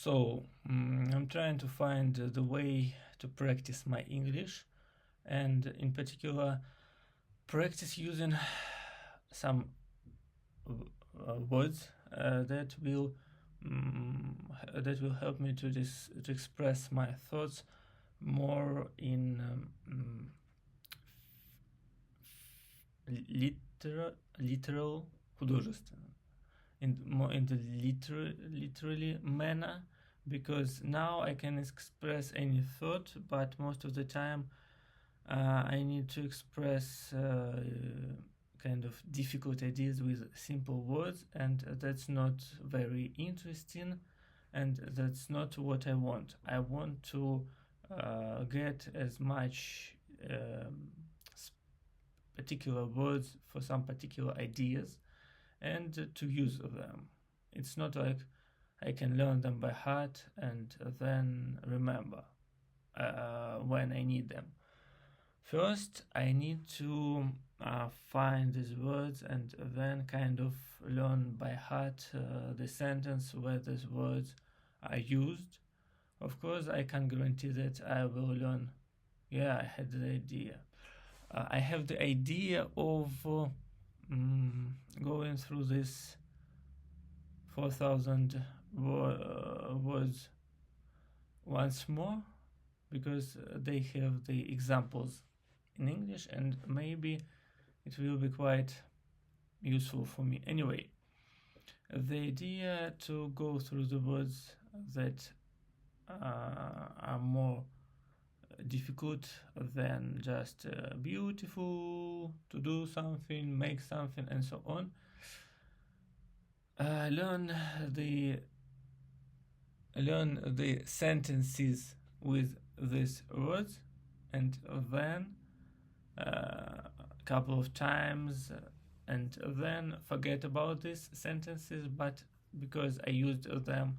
So, I'm trying to find the way to practice my English, and in particular, practice using some words that will help me to express my thoughts more in literal художественно, more in the literally manner, because now I can express any thought, but most of the time I need to express kind of difficult ideas with simple words, and that's not very interesting, and that's not what I want. I want to get as much particular words for some particular ideas and to use them. It's not like I can learn them by heart and then remember when I need them. First, I need to find these words and then kind of learn by heart the sentence where these words are used. Of course, I can't guarantee that I will learn. Yeah, I had the idea. I have the idea of going through this 4,000 words once more, because they have the examples in English, and maybe it will be quite useful for me. Anyway, the idea to go through the words that are more difficult than just beautiful, to do something, make something, and so on. Learn the sentences with these words, and then a couple of times, and then forget about these sentences, but because I used them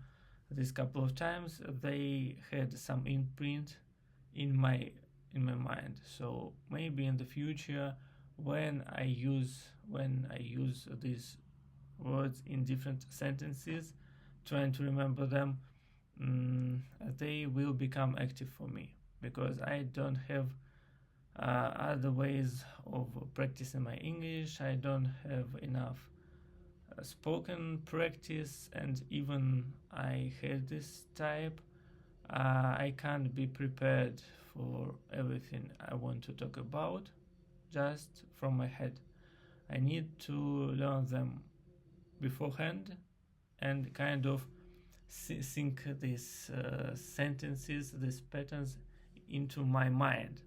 this couple of times, they had some imprint in my mind. So maybe in the future, when I use these words in different sentences, trying to remember them, they will become active for me, because I don't have other ways of practicing my English. I don't have enough spoken practice, and even I had this type, I can't be prepared for everything I want to talk about just from my head. I need to learn them beforehand and kind of sink these sentences, these patterns into my mind.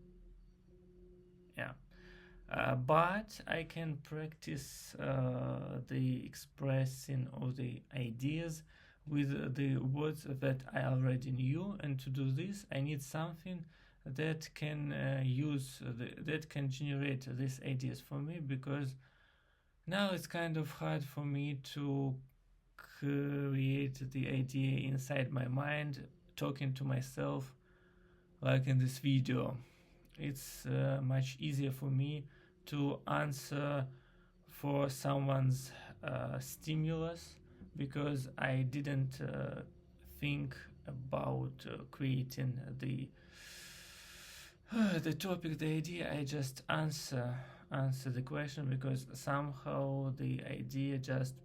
Yeah. But I can practice the expressing of the ideas with the words that I already knew, and to do this I need something that can that can generate these ideas for me, because now it's kind of hard for me to create the idea inside my mind, talking to myself like in this video. It's much easier for me to answer for someone's stimulus, because I didn't think about creating the topic, the idea. I just answer the question, because somehow the idea just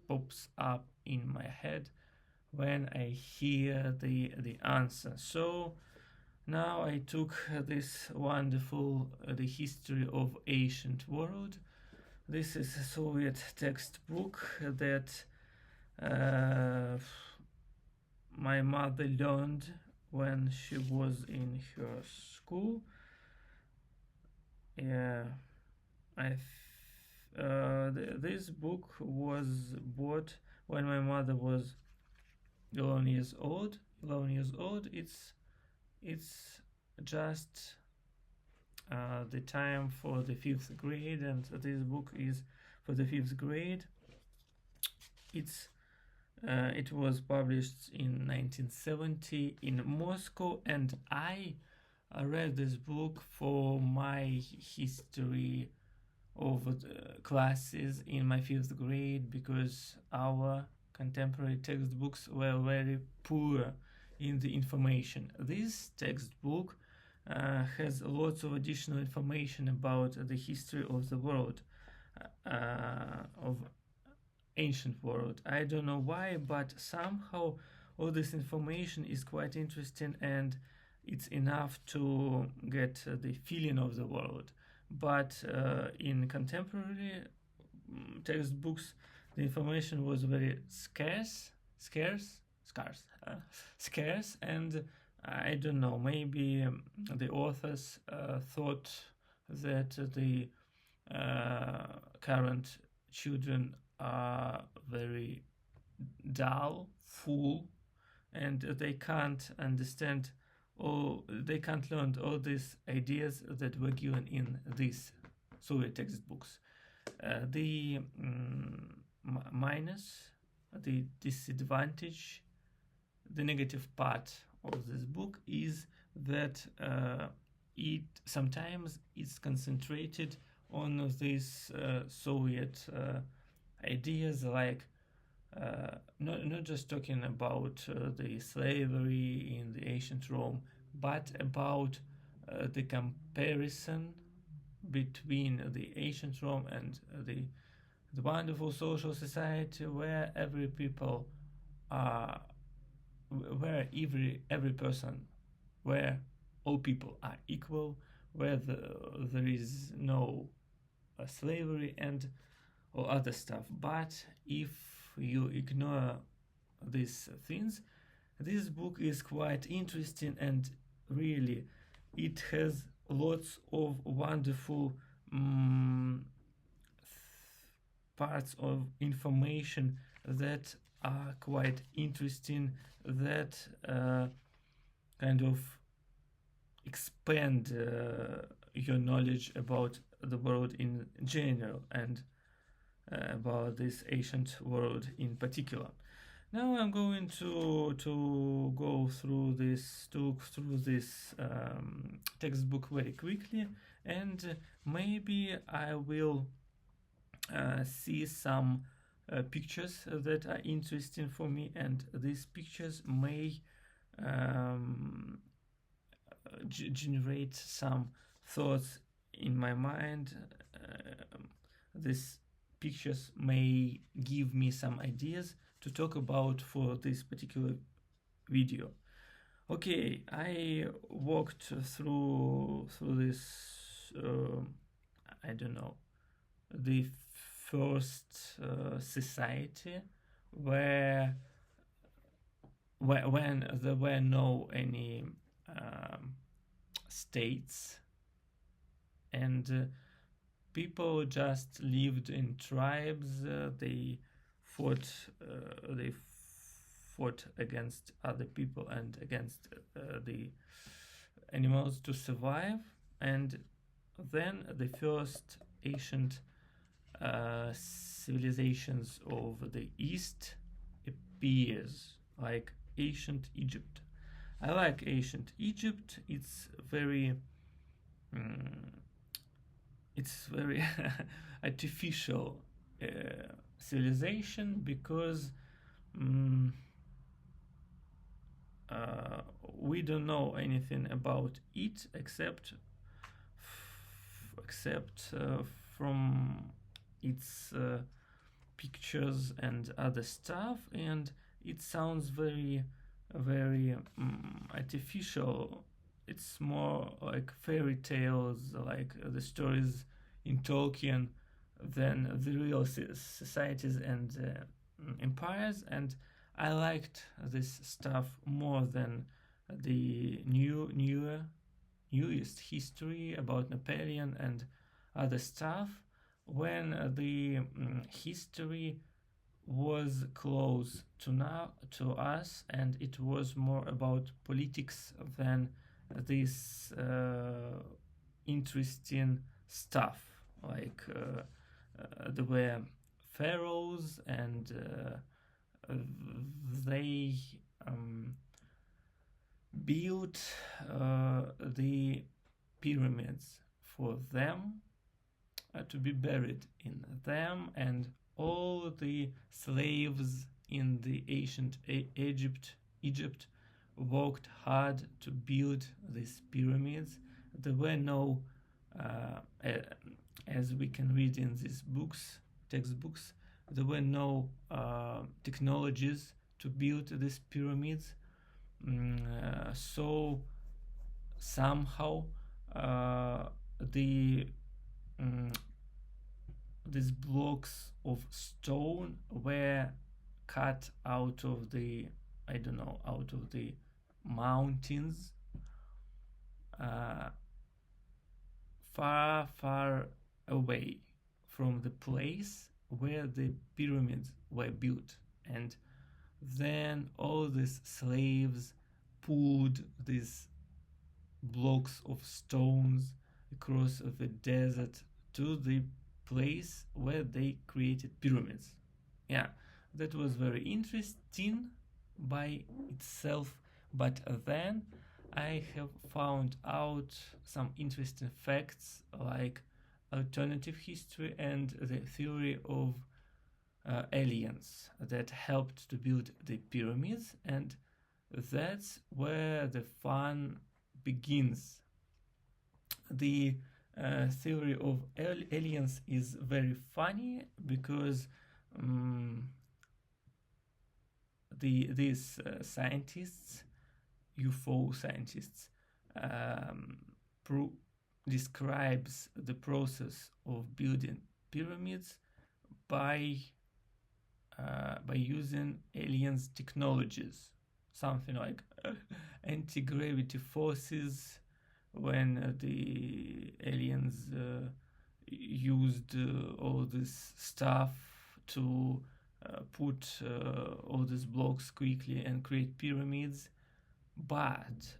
pops up in my head when I hear the answer. So now I took this wonderful the history of ancient world. This is a Soviet textbook that my mother learned when she was in her school. Yeah, this book was bought when my mother was 11 years old. It's just the time for the 5th grade, and this book is for the 5th grade. It was published in 1970 in Moscow, and I read this book for my history of the classes in my 5th grade, because our contemporary textbooks were very poor in the information. This textbook has lots of additional information about the history of the world, of ancient world. I don't know why, but somehow all this information is quite interesting and it's enough to get the feeling of the world. But in contemporary textbooks, the information was very scarce, and I don't know, maybe the authors thought that the current children are very dull, full, and they can't understand or they can't learn all these ideas that were given in these Soviet textbooks. The minus, the disadvantage, the negative part of this book is that it sometimes is concentrated on these Soviet ideas, like not just talking about the slavery in the ancient Rome, but about the comparison between the ancient Rome and the wonderful social society where every people are, where every person, where all people are equal, where there is no slavery and or other stuff. But if you ignore these things, this book is quite interesting, and really it has lots of wonderful parts of information that are quite interesting, that kind of expand your knowledge about the world in general and about this ancient world in particular. Now I'm going to go through this textbook very quickly, and maybe I will see some pictures that are interesting for me, and these pictures may generate some thoughts in my mind. These pictures may give me some ideas to talk about for this particular video. Okay, I walked through this I don't know, the first society where when there were no any states, and people just lived in tribes. They fought against other people and against the animals to survive. And then the first ancient civilizations of the East appears, like ancient Egypt. I like ancient Egypt. It's very artificial civilization, because we don't know anything about it except from its pictures and other stuff, and it sounds very artificial. It's more like fairy tales, like the stories in Tolkien, than the real societies and empires. And I liked this stuff more than the newest history about Napoleon and other stuff, when the history was close to us, and it was more about politics than this interesting stuff, like there were pharaohs, and they built the pyramids for them to be buried in them, and all the slaves in the ancient Egypt worked hard to build these pyramids. There were no, as we can read in these textbooks, there were no technologies to build these pyramids. So somehow the these blocks of stone were cut out of the, I don't know, out of the mountains, far away from the place where the pyramids were built. And then all these slaves pulled these blocks of stones across the desert to the place where they created pyramids. Yeah, that was very interesting by itself, but then I have found out some interesting facts like alternative history and the theory of aliens that helped to build the pyramids, and that's where the fun begins. The theory of aliens is very funny because these scientists, UFO scientists, describes the process of building pyramids by using aliens technologies, something like anti-gravity forces, when the aliens used all this stuff to put all these blocks quickly and create pyramids. But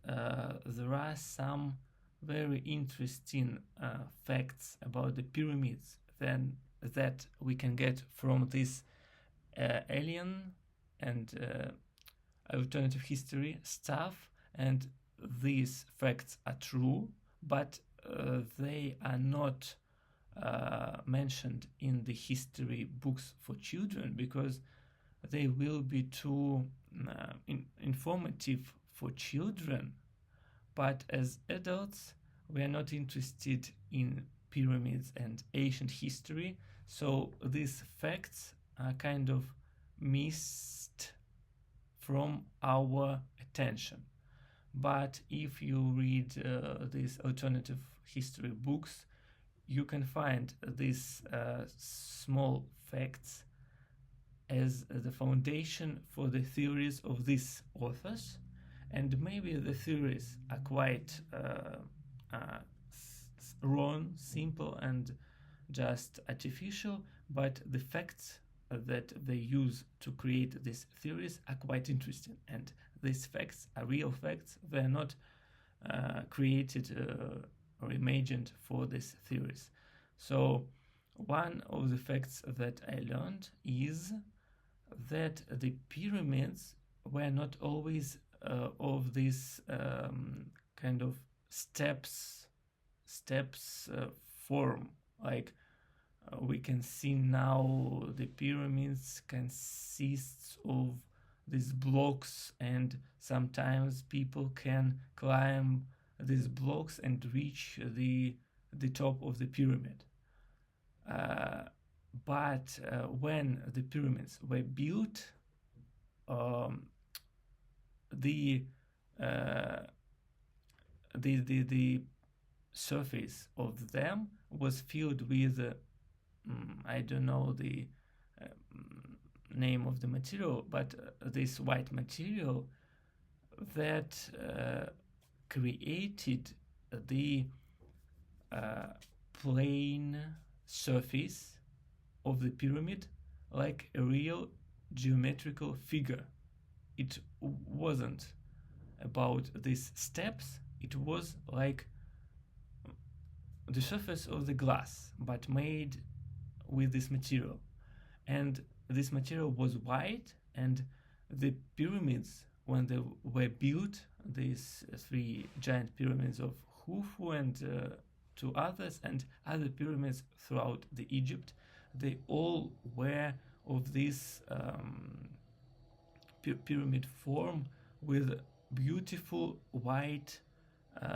there are some very interesting facts about the pyramids then that we can get from this alien and alternative history stuff, and these facts are true, but they are not mentioned in the history books for children because they will be too informative for children. But as adults, we are not interested in pyramids and ancient history, so these facts are kind of missed from our attention. But if you read these alternative history books, you can find these small facts as the foundation for the theories of these authors. And maybe the theories are quite wrong, simple, and just artificial, but the facts that they use to create these theories are quite interesting. And these facts are real facts. They're not created or imagined for these theories. So one of the facts that I learned is that the pyramids were not always of this kind of steps form. Like we can see now the pyramids consists of these blocks, and sometimes people can climb these blocks and reach the top of the pyramid. But when the pyramids were built, the surface of them was filled with I don't know the name of the material, but this white material that created the plain surface of the pyramid like a real geometrical figure. It wasn't about these steps, it was like the surface of the glass, but made with this material. And this material was white, and the pyramids, when they were built, these three giant pyramids of Khufu and two others, and other pyramids throughout the Egypt, they all were of this pyramid form with beautiful white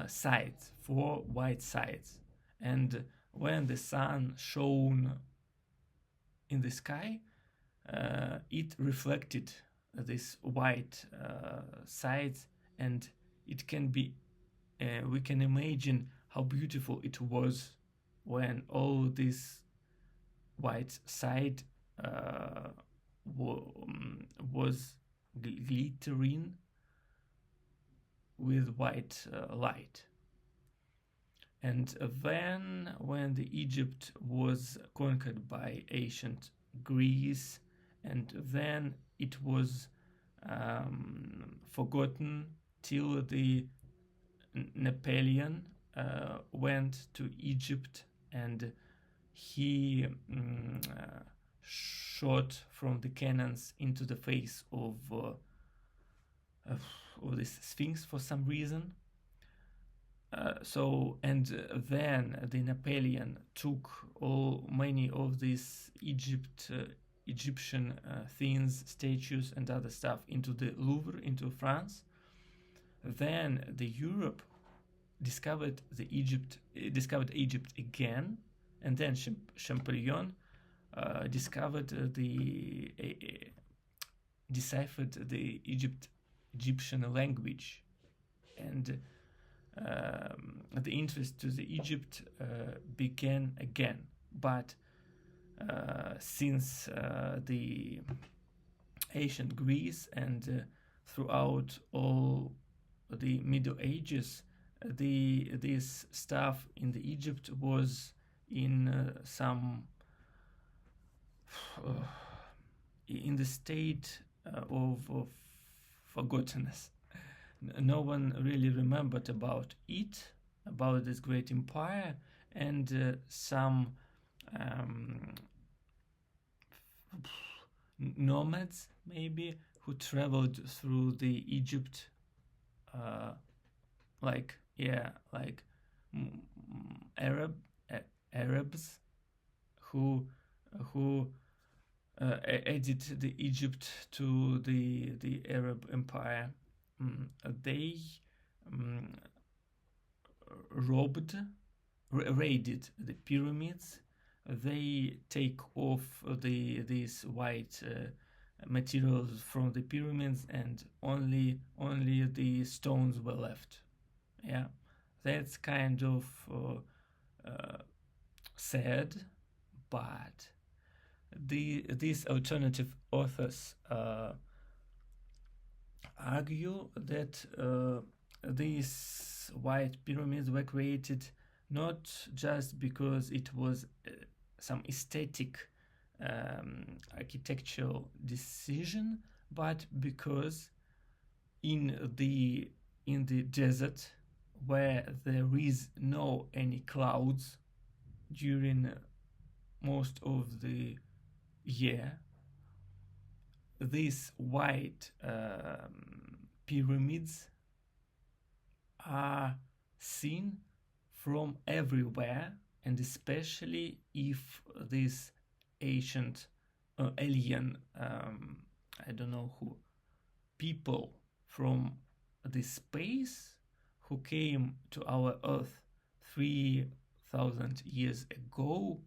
sides, 4 white sides. And when the sun shone in the sky, it reflected these white sides, and it can be we can imagine how beautiful it was when all this white side was glittering with white light. And then, when the Egypt was conquered by ancient Greece, and then it was forgotten till the Napoleon went to Egypt, and he shot from the cannons into the face of this Sphinx for some reason. And then the Napoleon took many of these Egyptian things, statues, and other stuff into the Louvre, into France. Then the Europe discovered Egypt again, and then Champollion deciphered the Egyptian language, and the interest to the Egypt began again. But since the ancient Greece and throughout all the Middle Ages, this stuff in the Egypt was in in the state of forgottenness. No one really remembered about this great empire, and some nomads maybe who traveled through the Egypt, like Arabs who added the Egypt to the Arab Empire. They raided the pyramids. They take off these white materials from the pyramids, and only the stones were left. Yeah, that's kind of sad, but these alternative authors argue that these white pyramids were created not just because it was some aesthetic architectural decision, but because in the desert, where there is no any clouds during most of the year, these white pyramids are seen from everywhere, and especially if this ancient alien, I don't know who, people from the space who came to our Earth 3,000 years ago,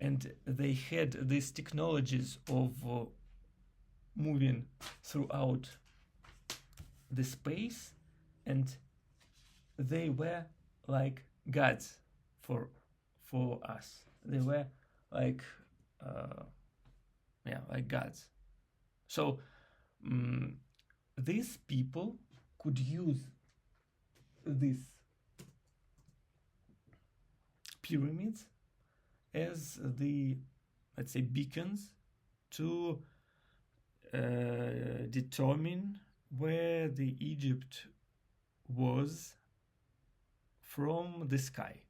and they had these technologies of moving throughout the space, and they were like gods for us. They were like like gods. So these people could use these pyramids as the, let's say, beacons to determine where the Egypt was from the sky.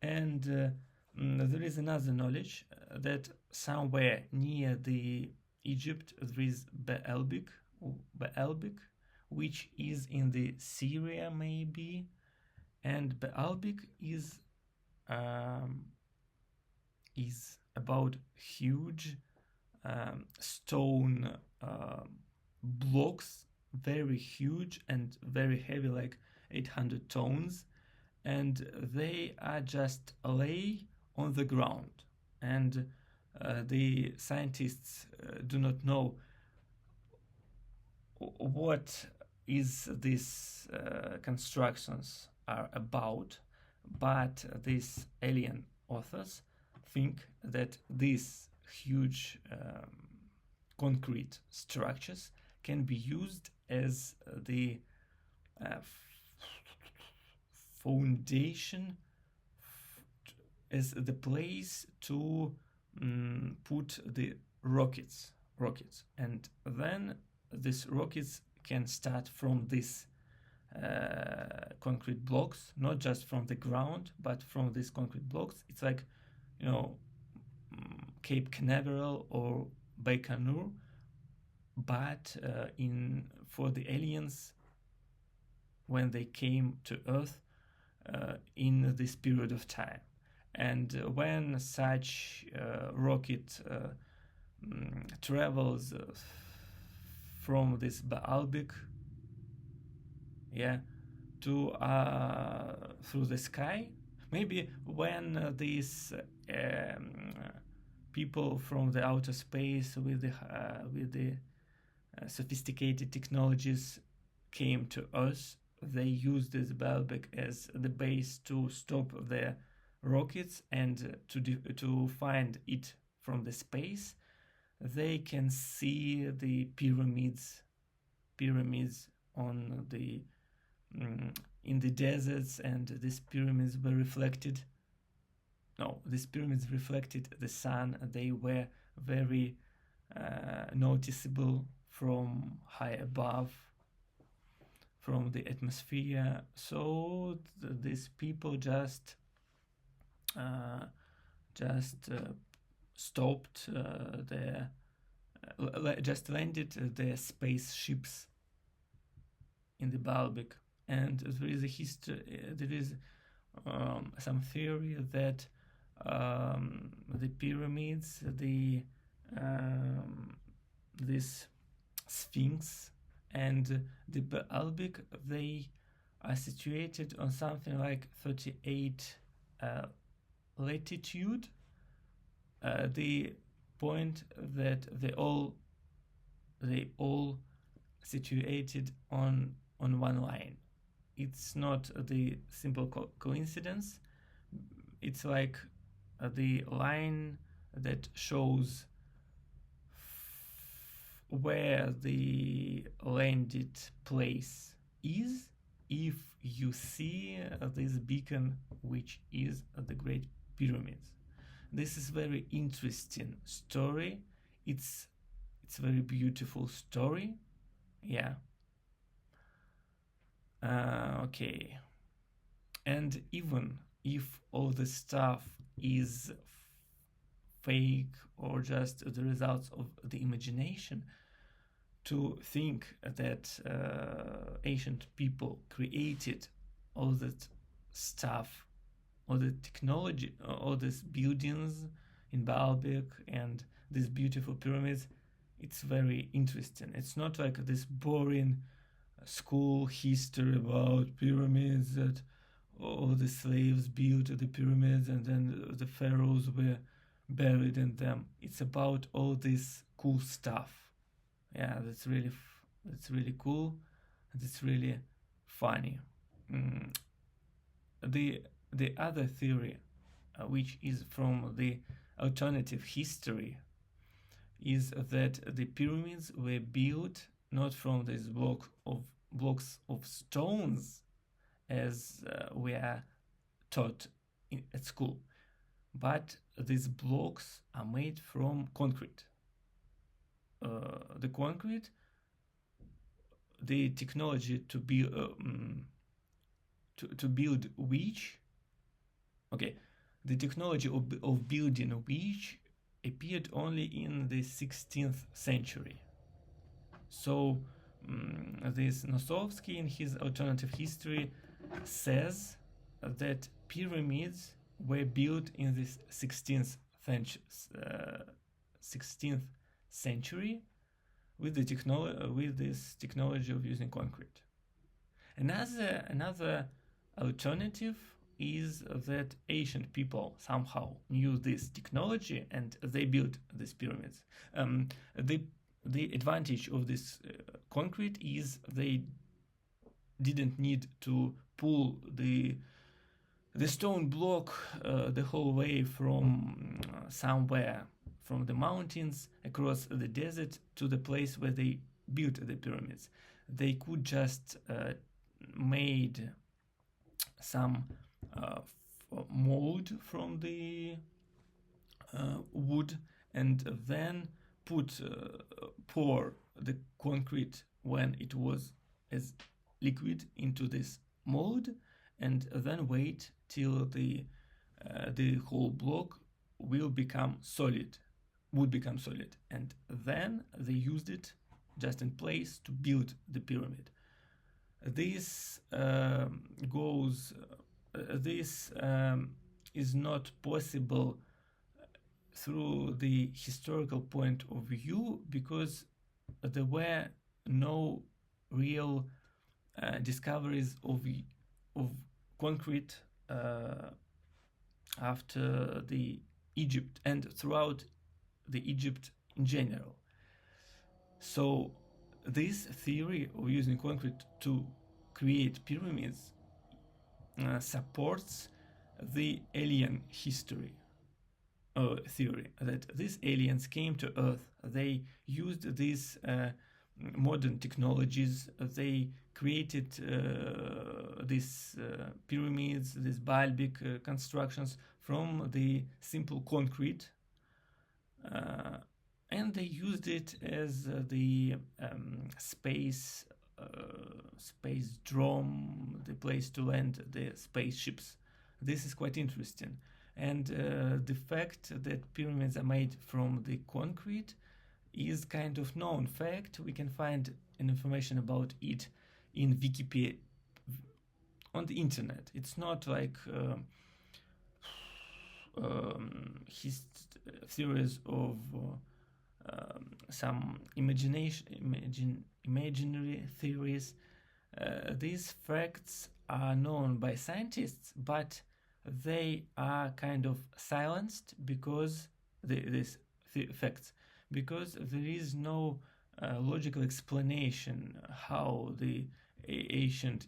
And there is another knowledge that somewhere near the Egypt there is Baalbek, which is in the Syria maybe, and Baalbek is about huge stone blocks, very huge and very heavy, like 800 tons, and they are just lay on the ground. And the scientists do not know what is these constructions are about, but these alien authors think that these huge concrete structures can be used as the foundation, as the place to put the rockets, and then these rockets can start from these concrete blocks, not just from the ground, but from these concrete blocks. It's like, you know, Cape Canaveral or Baikonur, but for the aliens when they came to Earth in this period of time. And when such rocket travels from this Baalbek, to through the sky, maybe when these people from the outer space with the sophisticated technologies came to Earth, they used this Baalbek as the base to stop their rockets and to find it from the space. They can see the pyramids on the in the deserts, and these pyramids were reflected. No, these pyramids reflected the sun. They were very noticeable from high above, from the atmosphere. So these people just stopped just landed their spaceships in the Baalbek. And there is a history. There is some theory that the pyramids, this Sphinx, and the Baalbek, they are situated on something like 38 latitude. The point that they all situated on one line. It's not the simple coincidence. It's like the line that shows where the landed place is, if you see this beacon, which is the Great Pyramids. This is very interesting story. It's very beautiful story. Yeah. Okay. And even if all the stuff is fake or just the results of the imagination, to think that ancient people created all that stuff, all the technology, all these buildings in Baalbek and these beautiful pyramids, it's very interesting. It's not like this boring school history about pyramids, that all the slaves built the pyramids and then the pharaohs were buried in them. It's about all this cool stuff. Yeah, that's really cool. It's really funny. The other theory, which is from the alternative history, is that the pyramids were built not from this blocks of stones, as we are taught at school, but these blocks are made from concrete. The concrete, the technology to build which, the technology of building which appeared only in the 16th century. So this Nosovsky, in his alternative history, says that pyramids were built in this 16th century with this technology of using concrete. Another alternative is that ancient people somehow knew this technology and they built these pyramids. The advantage of this concrete is they didn't need to pull the stone block the whole way from somewhere from the mountains across the desert to the place where they built the pyramids. They could just made some mold from the wood and then pour the concrete when it was as liquid into this mold, and then wait till the whole block would become solid, and then they used it just in place to build the pyramid. This is not possible through the historical point of view because there were no real discoveries of concrete after the Egypt and throughout the Egypt in general. So this theory of using concrete to create pyramids supports the alien history theory, that these aliens came to Earth, they used these modern technologies, they created these pyramids, these Baalbek constructions from the simple concrete, and they used it as the space drome, the place to land the spaceships. This is quite interesting. And the fact that pyramids are made from the concrete is kind of known fact. We can find information about it in Wikipedia on the internet. It's not like his theories of some imaginary theories. These facts are known by scientists, but they are kind of silenced because these facts, because there is no logical explanation how the ancient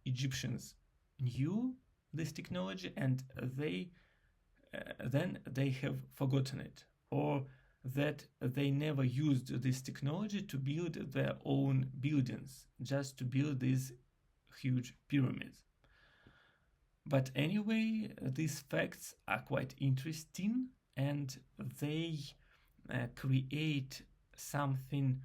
Egyptians knew this technology and then they have forgotten it, or that they never used this technology to build their own buildings, just to build these huge pyramids. But anyway, these facts are quite interesting and they create something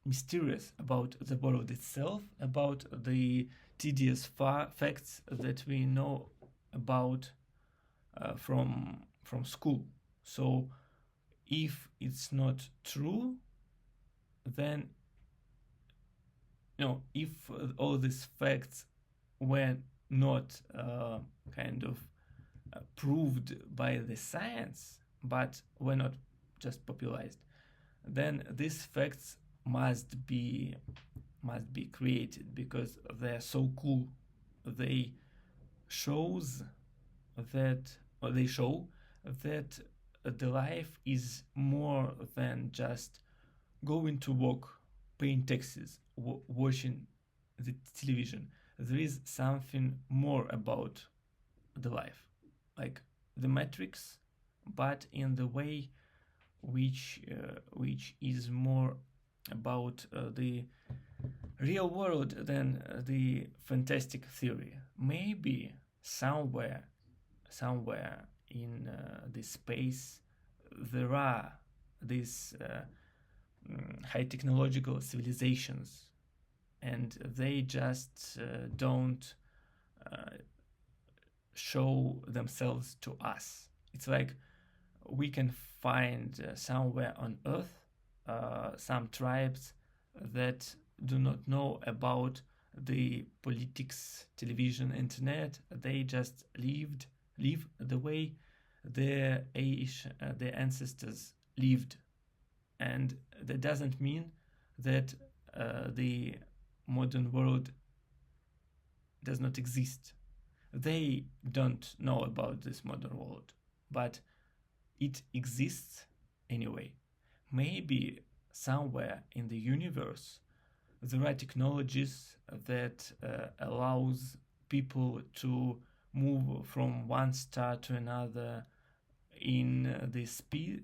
mysterious about the world itself, about the tedious facts that we know about from school. So if it's not true, then if all these facts were not proved by the science, but were not just popularized, then these facts must be created because they're so cool. They show that the life is more than just going to work, paying taxes, watching the television. There is something more about the life, like the Matrix, but in the way which is more about the real world than the fantastic theory. Maybe somewhere in this space there are these high technological civilizations, and they just don't show themselves to us. It's like we can find somewhere on Earth some tribes that do not know about the politics, television, internet. They just live the way their ancestors lived, and that doesn't mean that the modern world does not exist. They don't know about this modern world, but it exists anyway. Maybe somewhere in the universe there are technologies that allows people to move from one star to another in the speed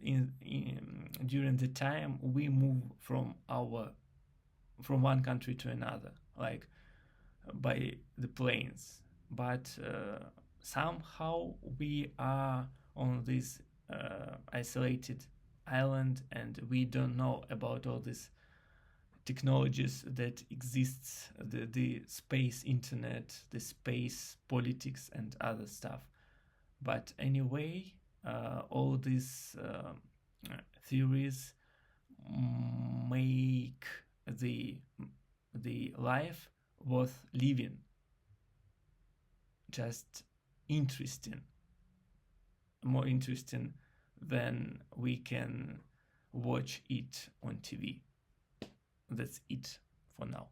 during the time we move from one country to another, like by the planes. But somehow we are on this isolated island, and we don't know about all these technologies that exists, the space internet, the space politics and other stuff. But anyway, all these theories make the life worth living, just interesting, more interesting than we can watch it on TV. That's it for now.